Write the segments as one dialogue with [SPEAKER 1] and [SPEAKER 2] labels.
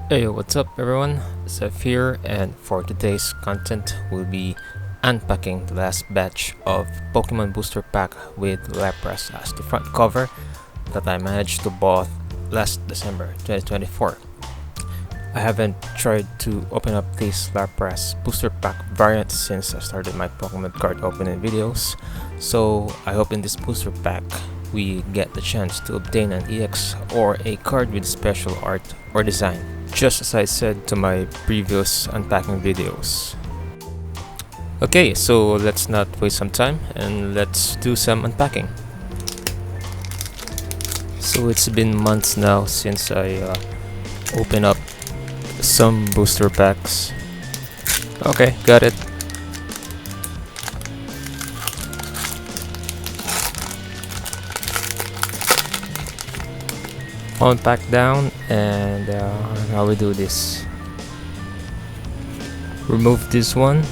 [SPEAKER 1] Hey, what's up everyone? Zeph here, and for today's content we'll be unpacking the last batch of Pokemon Booster Pack with Lapras as the front cover that I managed to bought last December 2024. I haven't tried to open up this Lapras Booster Pack variant since I started my Pokemon card opening videos, so I hope in this Booster Pack we get the chance to obtain an EX or a card with special art or design, just as I said to my previous unpacking videos. Okay, so let's not waste some time and let's do some unpacking. So it's been months now since I opened up some booster packs. Okay, got it. One pack down, and how we do this: remove this one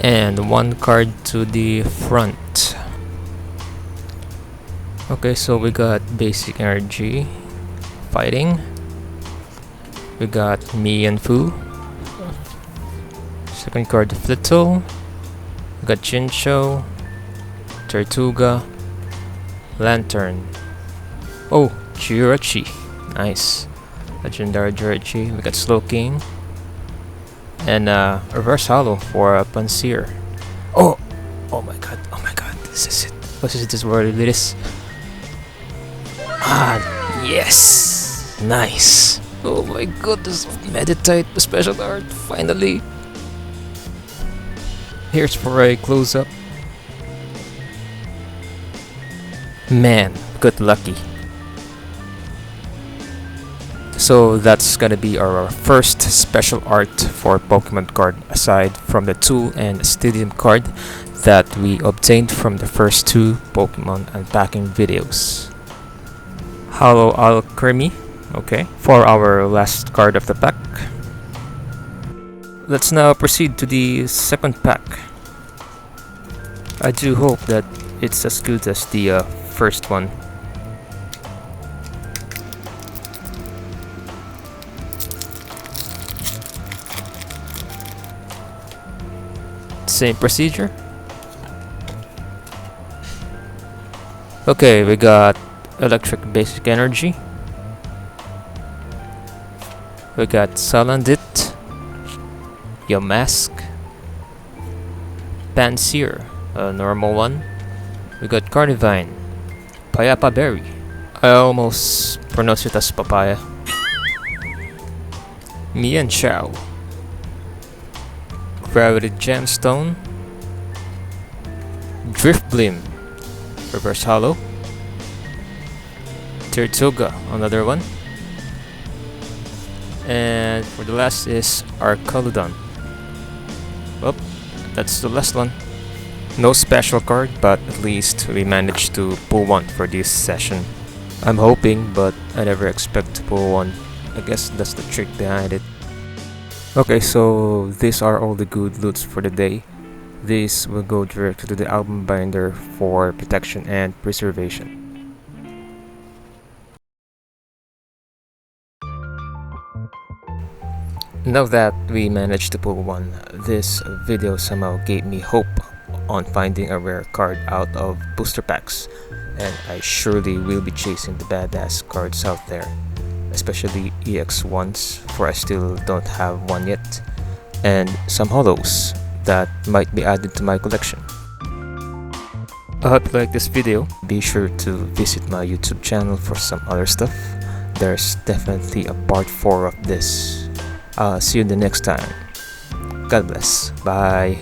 [SPEAKER 1] and one card to the front. Okay, so we got basic energy fighting, we got me and Fu, second card Flittle, we got Chinchou, Tortuga, Lantern. Oh, Jirachi. Nice. Legendary Jirachi. We got Slowking. And reverse holo for Panseer. Oh! Oh my god. Oh my god. This is it. What is this word? It is. Ah, yes! Nice. Oh my goodness. Meditate the special art. Finally. Here's for a close up. Man, good lucky. So that's gonna be our first special art for Pokemon card, aside from the tool and stadium card that we obtained from the first two Pokemon unpacking videos. Holo Alchemy, okay, for our last card of the pack. Let's now proceed to the second pack. I do hope that it's as good as the first one. Same procedure. Okay, we got electric basic energy, we got Salandit, Yamask, Panseer, a normal one, we got Carnivine, Payapa Berry, I almost pronounce it as papaya, Mienshao, Gravity Gemstone, Driftblim, reverse holo, Tortuga, another one, and for the last is Arcaludon. Well, that's the last one. No special card, but at least we managed to pull one for this session. I'm hoping, but I never expect to pull one. I guess that's the trick behind it. Okay, so these are all the good loots for the day. These will go directly to the album binder for protection and preservation. Now that we managed to pull one, this video somehow gave me hope on finding a rare card out of booster packs, and I surely will be chasing the badass cards out there, especially EX ones, for I still don't have one yet, and some holos that might be added to my collection. I hope you like this video. Be sure to visit my YouTube channel for some other stuff. There's definitely a part 4 of this. I'll see you the next time. God bless. Bye.